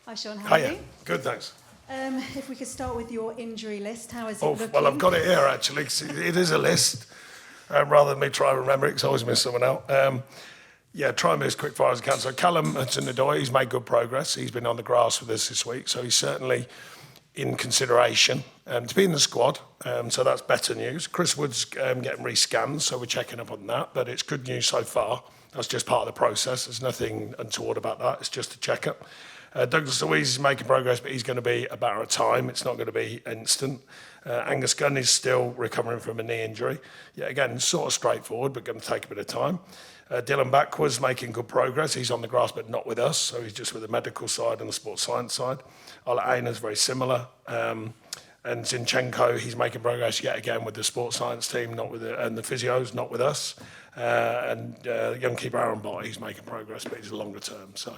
Hi Sean, how are you? Good, thanks. If we could start with your injury list, how is it looking? Well, I've got it here actually. It is a list, rather than me try and remember it because I always miss someone out. Try and be as quick fire as I can. So Callum Hudson-Odoi, he's made good progress. He's been on the grass with us this week, so he's certainly in consideration to be in the squad. So that's better news. Chris Wood's getting re-scanned, so we're checking up on that. But it's good news so far. That's just part of the process. There's nothing untoward about that. It's just a checkup. Douglas Luiz is making progress, but he's going to be a matter of time. It's not going to be instant. Angus Gunn is still recovering from a knee injury. Yeah, again, sort of straightforward, but going to take a bit of time. Dylan Backwards making good progress. He's on the grass, but not with us. So he's just with the medical side and the sports science side. Ola Aina's very similar. And Zinchenko, he's making progress yet again with the sports science team, not with and the physios, not with us. The young keeper Aaron Bott, he's making progress, but he's a longer term. So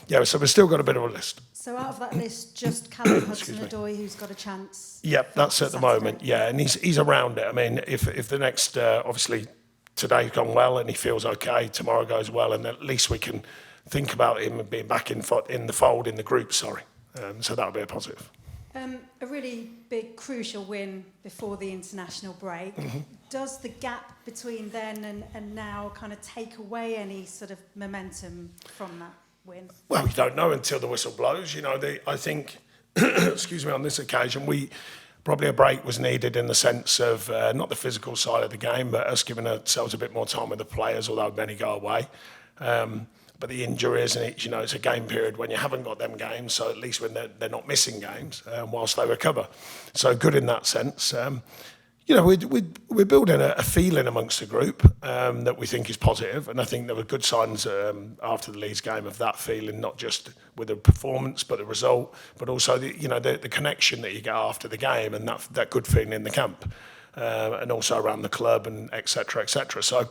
we've still got a bit of a list. So out of that list, just Callum Hudson-Odoi who's got a chance? Yep, that's at the moment. Yeah, and he's around it. I mean, if the next, obviously, today's gone well and he feels okay, tomorrow goes well, and at least we can think about him being back in the fold in the group. So that'll be a positive. A really big, crucial win before the international break. Mm-hmm. Does the gap between then and now kind of take away any sort of momentum from that win? Well, we don't know until the whistle blows. I think, excuse me, on this occasion, probably a break was needed in the sense of not the physical side of the game, but us giving ourselves a bit more time with the players, although many go away. But the injuries, and it's a game period when you haven't got them games, so at least when they're not missing games whilst they recover. So good in that sense. We're building a feeling amongst the group that we think is positive, and I think there were good signs after the Leeds game of that feeling, not just with the performance, but the result, but also the connection that you get after the game, and that good feeling in the camp, and also around the club, and et cetera, et cetera. So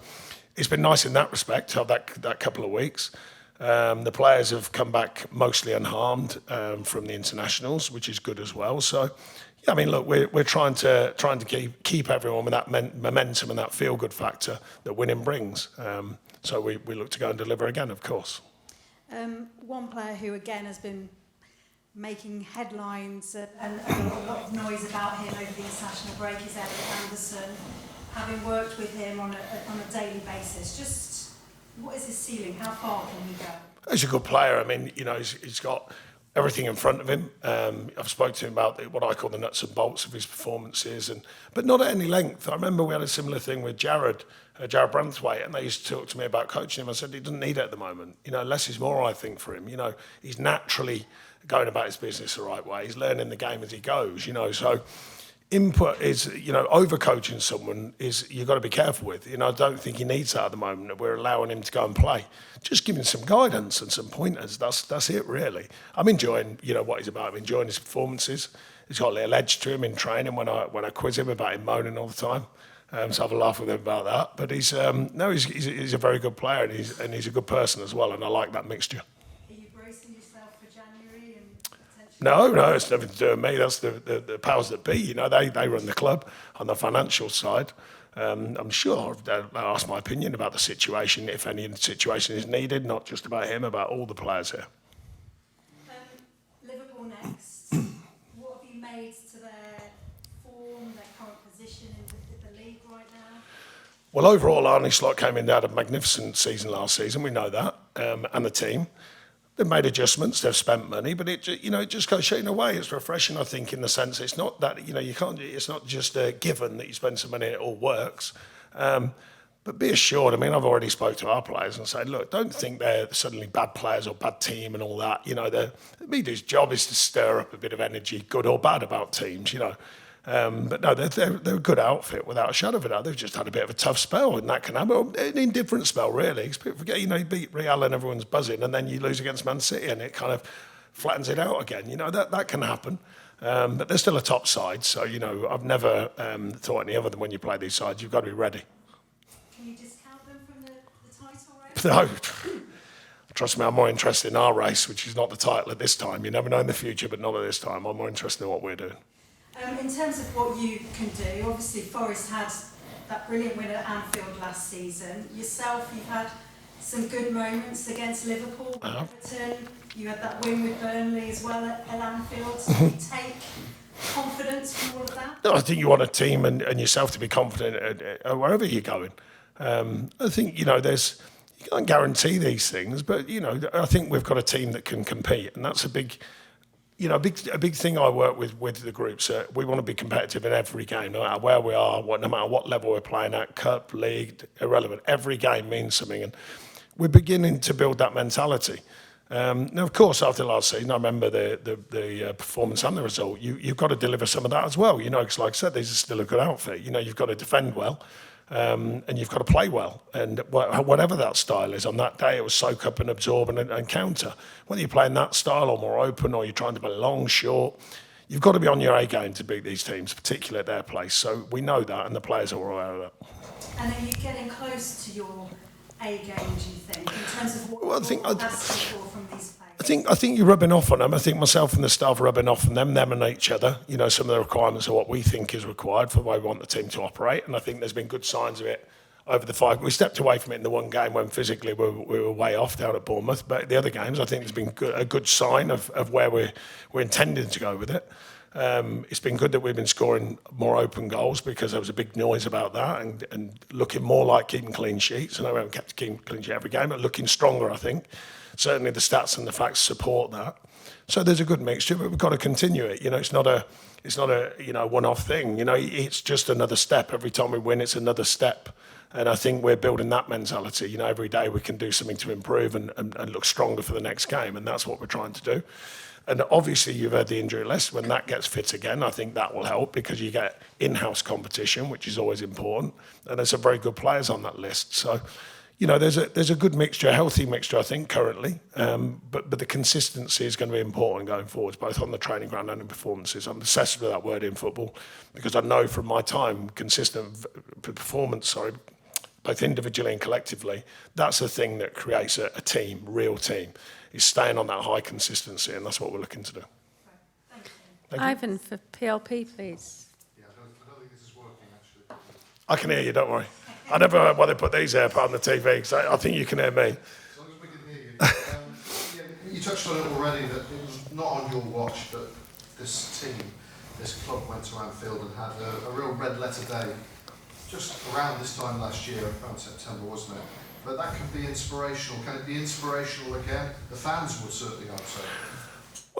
it's been nice in that respect, of that couple of weeks. The players have come back mostly unharmed from the internationals, which is good as well. So, yeah, I mean, look, we're trying to keep everyone with that momentum and that feel-good factor that winning brings. So we look to go and deliver again, of course. One player who, again, has been making headlines and a lot of noise about him over the international break is Elliot Anderson. Having worked with him on a daily basis, just what is his ceiling? How far can he go? He's a good player. I mean, he's got everything in front of him. I've spoken to him about what I call the nuts and bolts of his performances, but not at any length. I remember we had a similar thing with Jared Branthwaite, and they used to talk to me about coaching him. I said he doesn't need it at the moment. Less is more, I think, for him. He's naturally going about his business the right way. He's learning the game as he goes. So input is, over-coaching someone is you've got to be careful with. I don't think he needs that at the moment. We're allowing him to go and play. Just giving some guidance and some pointers. That's it, really. I'm enjoying, what he's about. I'm enjoying his performances. He's got a little edge to him in training when I quiz him about him moaning all the time. So I have a laugh with him about that. But he's a very good player, and he's a good person as well, and I like that mixture. No, it's nothing to do with me. That's the powers that be. They run the club on the financial side. I'm sure they'll ask my opinion about the situation, if any situation is needed, not just about him, about all the players here. Liverpool next. What have you made to their form, their current position in the league right now? Well, overall, Arne Slot came in and had a magnificent season last season. We know that, and the team. They've made adjustments, they've spent money, but it just goes straight in a way. It's refreshing, I think, in the sense it's not that, you can't, it's not just a given that you spend some money and it all works. But be assured, I've already spoke to our players and said, look, don't think they're suddenly bad players or bad team and all that. Media's job is to stir up a bit of energy, good or bad, about teams, But no, they're a good outfit without a shadow of a doubt. They've just had a bit of a tough spell, and that can happen. An indifferent spell, really. People forget, you beat Real and everyone's buzzing, and then you lose against Man City, and it kind of flattens it out again. That can happen. But they're still a top side, so I've never thought any other than when you play these sides, you've got to be ready. Can you discount them from the title race? No. Trust me, I'm more interested in our race, which is not the title at this time. You never know in the future, but not at this time. I'm more interested in what we're doing. In terms of what you can do, obviously Forest had that brilliant win at Anfield last season. Yourself, you've had some good moments against Liverpool, Everton. You had that win with Burnley as well at Anfield. So do you take confidence from all of that? No, I think you want a team and yourself to be confident wherever you're going. I think, you can't guarantee these things, but, I think we've got a team that can compete, and that's a big thing I work with the groups. We want to be competitive in every game, no matter where we are, no matter what level we're playing at, cup, league, irrelevant. Every game means something, and we're beginning to build that mentality. Now, of course, after last season, I remember the performance and the result. You've got to deliver some of that as well, because like I said, these are still a good outfit. You've got to defend well, and you've got to play well. And whatever that style is, on that day, it was soak up and absorb and counter. Whether you're playing that style or more open, or you're trying to play long, short, you've got to be on your A game to beat these teams, particularly at their place. So we know that, and the players are aware of that. And are you getting close to your A game, do you think, in terms of what Well, you're asking for from these players? I think you're rubbing off on them. I think myself and the staff are rubbing off on them and each other. Some of the requirements are what we think is required for the way we want the team to operate. And I think there's been good signs of it over the 5. We stepped away from it in the one game when physically we were way off down at Bournemouth. But the other games, I think there's been a good sign of where we're intending to go with it. It's been good that we've been scoring more open goals, because there was a big noise about that, and looking more like keeping clean sheets. I know we haven't kept a clean sheet every game, but looking stronger, I think. Certainly the stats and the facts support that. So there's a good mixture, but we've got to continue it. It's not a one-off thing. It's just another step. Every time we win, it's another step. And I think we're building that mentality. Every day we can do something to improve and look stronger for the next game, and that's what we're trying to do. And obviously you've heard the injury list. When that gets fit again, I think that will help, because you get in-house competition, which is always important. And there's some very good players on that list. So, there's a good mixture, a healthy mixture, I think, currently. But the consistency is going to be important going forwards, both on the training ground and in performances. I'm obsessed with that word in football, because I know from my time, consistent performance, both individually and collectively, that's the thing that creates a team, real team, is staying on that high consistency, and that's what we're looking to do. Thank you. Thank you. Ivan, for PLP, please. Yeah, I don't think this is working, actually. I can hear you, don't worry. I never heard why they put these here on the TV, because I think you can hear me. As long as we can hear you. You touched on it already, that it was not on your watch that this club went to Anfield and had a real red letter day just around this time last year, around September, wasn't it? But that can be inspirational. Can it be inspirational again? The fans would certainly hope so.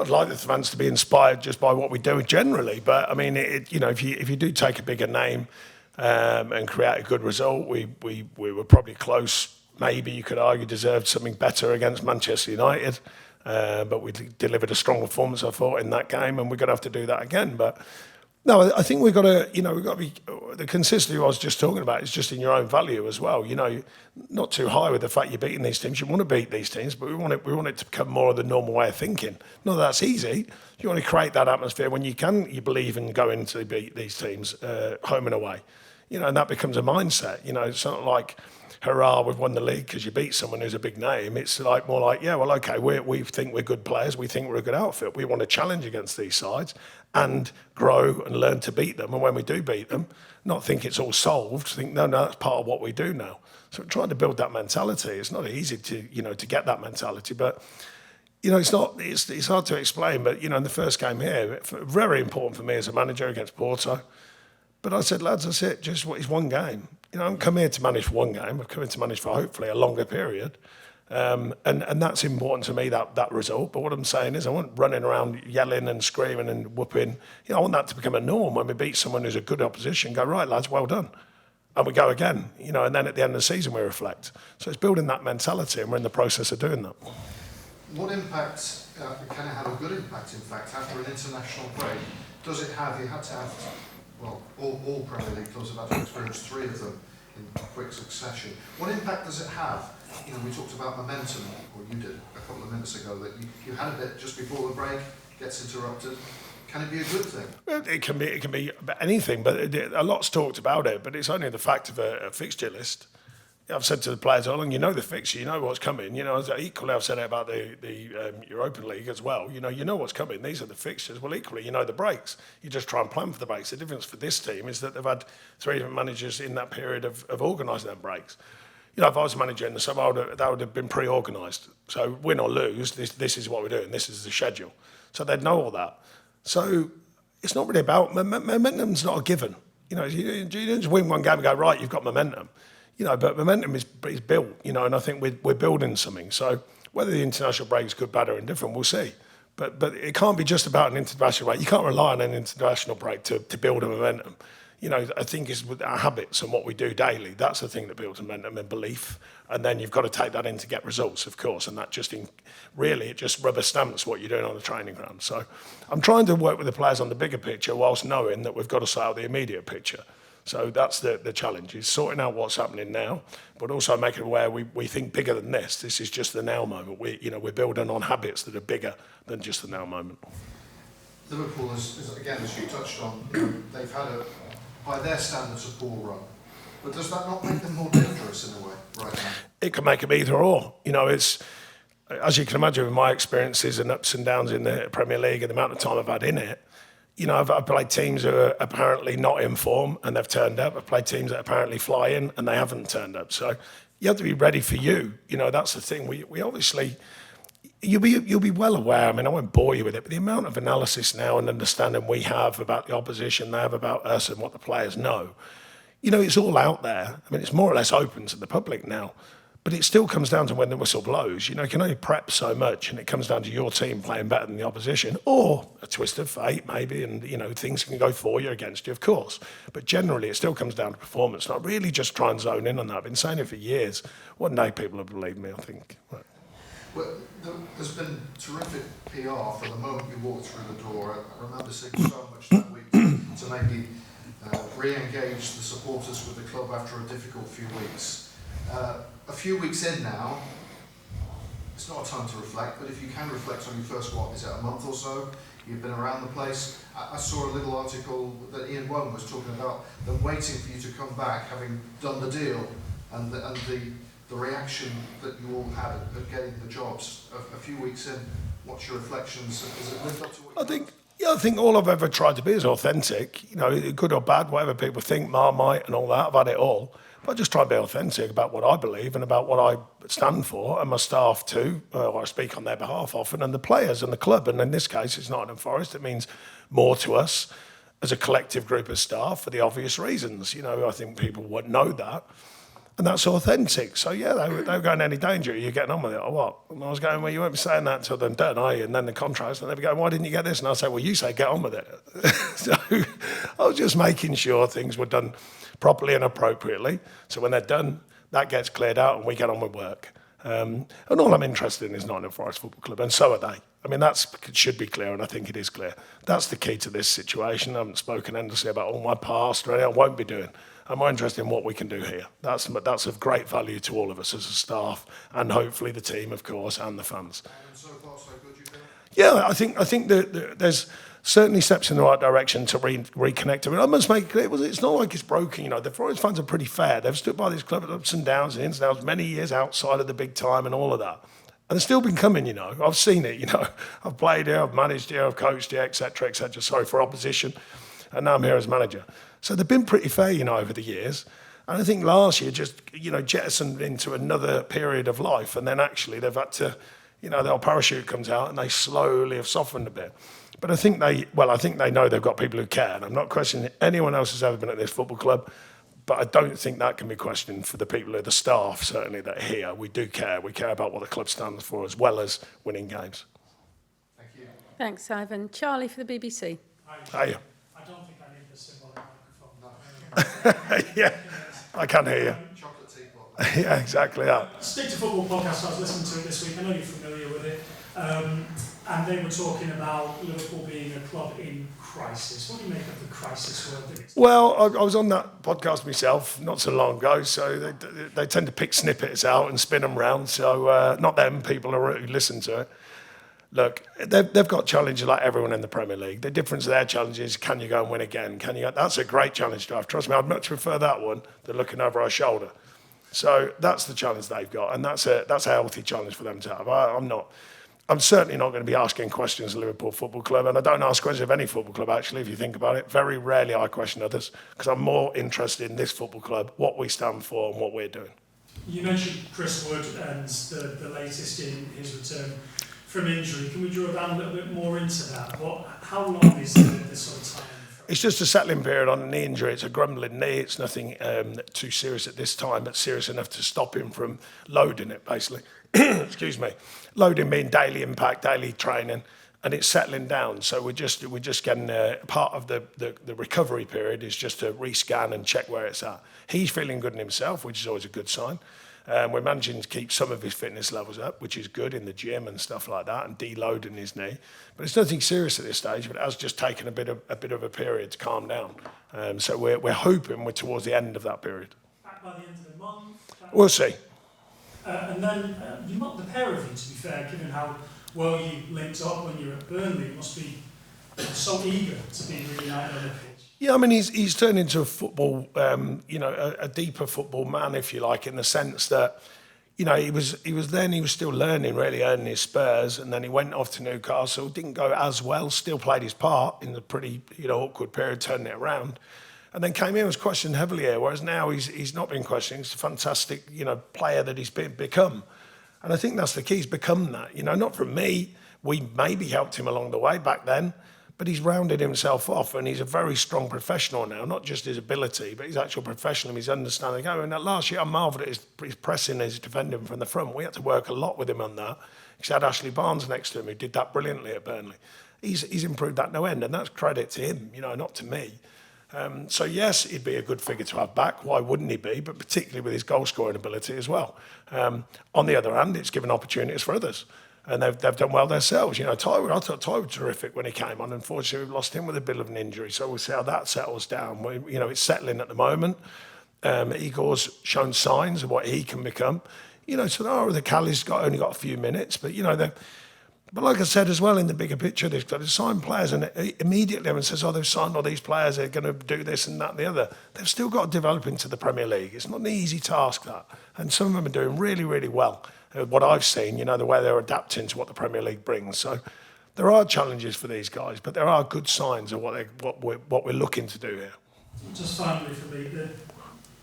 I'd like the fans to be inspired just by what we do generally, but I mean, if you do take a bigger name and create a good result, we were probably close. Maybe you could argue deserved something better against Manchester United, but we delivered a strong performance, I thought, in that game, and we're going to have to do that again. But no, I think we've got to be, the consistency I was just talking about is just in your own value as well. Not too high with the fact you're beating these teams. You want to beat these teams, but we want it to become more of the normal way of thinking. Not that that's easy. You want to create that atmosphere when you believe in going to beat these teams home and away. And that becomes a mindset. It's not like, hurrah, we've won the league because you beat someone who's a big name. It's more like, yeah, well, okay, we think we're good players. We think we're a good outfit. We want to challenge against these sides and grow and learn to beat them. And when we do beat them, not think it's all solved. Think, no, that's part of what we do now. So we're trying to build that mentality. It's not easy to get that mentality, but it's hard to explain. But in the first game here, very important for me as a manager against Porto. But I said, lads, that's it. It's one game. I haven't come here to manage for one game. I've come here to manage for hopefully a longer period. And that's important to me, that result. But what I'm saying is I want running around yelling and screaming and whooping. I want that to become a norm. When we beat someone who's a good opposition, go, right, lads, well done. And we go again, and then at the end of the season we reflect. So it's building that mentality, and we're in the process of doing that. What impact, can it have a good impact, in fact, after an international break? Does it have, you had to have, well, all Premier League clubs have had to experience 3 of them in quick succession. What impact does it have? We talked about momentum, or you did a couple of minutes ago, that you had a bit just before the break, gets interrupted. Can it be a good thing? Well, it can be anything, but a lot's talked about it, but it's only the fact of a fixture list. I've said to the players all along, you know the fixture, you know what's coming. Equally I've said it about the Europa League as well. You know what's coming. These are the fixtures. Well, equally, you know the breaks. You just try and plan for the breaks. The difference for this team is that they've had 3 different managers in that period of organising them breaks. You know, if I was a manager in the summer, that would have been pre-organised. So win or lose, this is what we're doing. This is the schedule. So they'd know all that. So it's not really about momentum's not a given. You know, you don't just win one game and go, right, you've got momentum. You know, but momentum is built. You know, and I think we're building something. So whether the international break is good, bad, or indifferent, we'll see. But it can't be just about an international break. You can't rely on an international break to build a momentum. You know, I think it's with our habits and what we do daily. That's the thing that builds momentum and belief. And then you've got to take that in to get results, of course. And that really, it just rubber stamps what you're doing on the training ground. So I'm trying to work with the players on the bigger picture whilst knowing that we've got to sort out the immediate picture. So that's the challenge, is sorting out what's happening now, but also making aware we think bigger than this. This is just the now moment. We're building on habits that are bigger than just the now moment. Liverpool is again, as you touched on, they've had by their standards, a poor run. But does that not make them more dangerous in a way right now? It can make them either or. You know, it's, as you can imagine, with my experiences and ups and downs in the Premier League and the amount of time I've had in it, you know, I've played teams who are apparently not in form and they've turned up. I've played teams that apparently fly in and they haven't turned up. So you have to be ready for you. You know, that's the thing. We obviously, you'll be well aware. I mean, I won't bore you with it, but the amount of analysis now and understanding we have about the opposition, they have about us and what the players know, you know, it's all out there. I mean, it's more or less open to the public now. But it still comes down to when the whistle blows. You know, you can only prep so much, and it comes down to your team playing better than the opposition, or a twist of fate, maybe, and, you know, things can go for you, against you, of course. But generally, it still comes down to performance. Not really just try and zone in on that. I've been saying it for years. One day people will believe me, I think. Right. Well, there's been terrific PR from the moment you walked through the door. I remember seeing so much that week to maybe re-engage the supporters with the club after a difficult few weeks. A few weeks in now, it's not a time to reflect, but if you can reflect on your first, a month or so, you've been around the place. I saw a little article that Ian Wong was talking about them waiting for you to come back, having done the deal, and the reaction that you all had at getting the jobs. A few weeks in, what's your reflections? Has it lived up to what I think all I've ever tried to be is authentic. You know, good or bad, whatever people think, Marmite and all that, I've had it all. But I just try to be authentic about what I believe and about what I stand for, and my staff too. I speak on their behalf often, and the players and the club. And in this case, it's Nottingham Forest. It means more to us as a collective group of staff for the obvious reasons. You know, I think people would know that. And that's authentic. So, yeah, they were going, any danger? Are you getting on with it or what? And I was going, well, you won't be saying that until they're done, are you? And then the contracts, and they'd be going, why didn't you get this? And I'd say, well, you say get on with it. So I was just making sure things were done properly and appropriately. So when they're done, that gets cleared out and we get on with work. And all I'm interested in is Nottingham Forest Football Club, and so are they. I mean, that should be clear, and I think it is clear. That's the key to this situation. I haven't spoken endlessly about all my past or anything. I won't be doing. I'm more interested in what we can do here. That's of great value to all of us as a staff, and hopefully the team, of course, and the fans. And so far, so good, you feel? Yeah, I think that there's certainly steps in the right direction to reconnect. I mean, I must make it clear, it's not like it's broken. You know, the Forest fans are pretty fair. They've stood by this club at ups and downs and ins and outs many years outside of the big time and all of that. And they've still been coming, you know. I've seen it, you know. I've played here, I've managed here, I've coached here, etc., etc. Sorry, for opposition. And now I'm here as manager. So they've been pretty fair, you know, over the years. And I think last year just, you know, jettisoned into another period of life. And then actually they've had to, you know, the old parachute comes out and they slowly have softened a bit. But I think they know they've got people who care. And I'm not questioning anyone else who's ever been at this football club. But I don't think that can be questioned for the people, the staff, certainly, that are here. We do care. We care about what the club stands for as well as winning games. Thank you. Thanks, Ivan. Charlie for the BBC. Hiya. I don't think I need the symbolic microphone. Yeah, I can hear you. Chocolate teapot. Yeah, exactly that. Stick to Football podcast, I was listening to it this week. I know you're familiar with it. And they were talking about Liverpool being a club in crisis. What do you make of the crisis word? Well, I was on that podcast myself not so long ago, so they tend to pick snippets out and spin them round. So not them, people who listen to it. Look, they've got challenges like everyone in the Premier League. The difference of their challenge is, can you go and win again? That's a great challenge to have. Trust me, I'd much prefer that one than looking over our shoulder. So that's the challenge they've got, and that's a healthy challenge for them to have. I'm certainly not going to be asking questions of Liverpool Football Club, and I don't ask questions of any football club, actually, if you think about it. Very rarely I question others, because I'm more interested in this football club, what we stand for and what we're doing. You mentioned Chris Wood and the latest in his return from injury. Can we drill down a little bit more into that? How long is the sort of time? It's just a settling period on a knee injury. It's a grumbling knee. It's nothing too serious at this time, but serious enough to stop him from loading it, basically. Excuse me. Loading being daily impact, daily training, and it's settling down. So we're just getting part of the recovery period is just to rescan and check where it's at. He's feeling good in himself, which is always a good sign. We're managing to keep some of his fitness levels up, which is good in the gym and stuff like that, and deloading his knee. But it's nothing serious at this stage. But it has just taken a bit of a period to calm down. So we're hoping we're towards the end of that period. Back by the end of the month. We'll see. And then the pair of you, to be fair, given how well you linked up when you were at Burnley, you must be so eager to be reunited on the pitch. Yeah, I mean, he's turned into a football, a deeper football man, if you like, in the sense that, he was still learning, really earning his spurs, and then he went off to Newcastle, didn't go as well, still played his part in the pretty, awkward period, turning it around, and then came in, was questioned heavily here, whereas now he's not been questioned. He's a fantastic, player that he's become. And I think that's the key, he's become that, not from me. We maybe helped him along the way back then, but he's rounded himself off, and he's a very strong professional now, not just his ability, but his actual professionalism, his understanding. And that last year, I marvelled at his pressing, his defending from the front. We had to work a lot with him on that. He had Ashley Barnes next to him, who did that brilliantly at Burnley. He's improved that no end, and that's credit to him, not to me. So yes, he'd be a good figure to have back. Why wouldn't he be? But particularly with his goal-scoring ability as well. On the other hand, it's given opportunities for others. And they've done well themselves. I thought Ty was terrific when he came on. Unfortunately, we've lost him with a bit of an injury. So we'll see how that settles down. It's settling at the moment. Igor's shown signs of what he can become. So the Callie's only got a few minutes. But, but like I said as well, in the bigger picture, they've got to sign players. And immediately everyone says, they've signed all these players. They're going to do this and that and the other. They've still got to develop into the Premier League. It's not an easy task, that. And some of them are doing really, really well. What I've seen, the way they're adapting to what the Premier League brings. So there are challenges for these guys, but there are good signs of what we're looking to do here. Just finally for me, the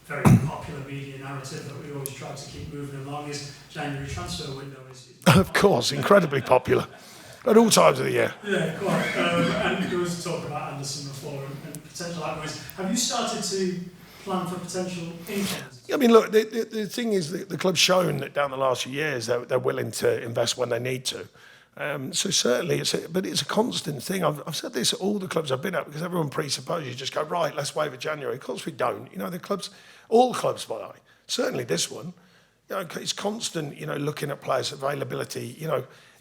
very popular media narrative that we always try to keep moving along is January transfer window. Of course, incredibly popular at all times of the year. Yeah, quite. And there was talk about Anderson before and potential outgoings. Have you started to plan for potential income? I mean, look, the thing is that the club's shown that down the last few years they're willing to invest when they need to. So certainly, but it's a constant thing. I've said this at all the clubs I've been at, because everyone presupposes you just go, right, let's wait for January. Of course we don't. The clubs, all clubs, by the way, certainly this one, it's constant, looking at players' availability.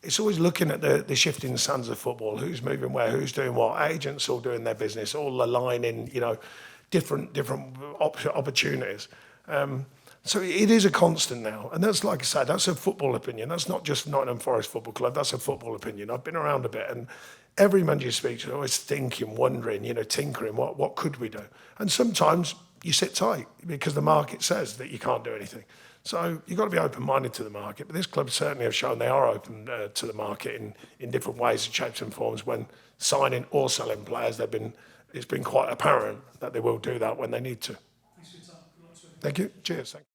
It's always looking at the shifting sands of football, who's moving where, who's doing what, agents all doing their business, all aligning, different opportunities. So it is a constant now, and that's, like I said, that's a football opinion. That's not just Nottingham Forest Football Club. That's a football opinion. I've been around a bit, and every man you speak to always thinking, wondering, tinkering. What could we do? And sometimes you sit tight because the market says that you can't do anything. So you've got to be open-minded to the market. But this club certainly have shown they are open to the market in different ways and shapes and forms. When signing or selling players, it's been quite apparent that they will do that when they need to. Thanks for your time. Thank you. Cheers. Thank you.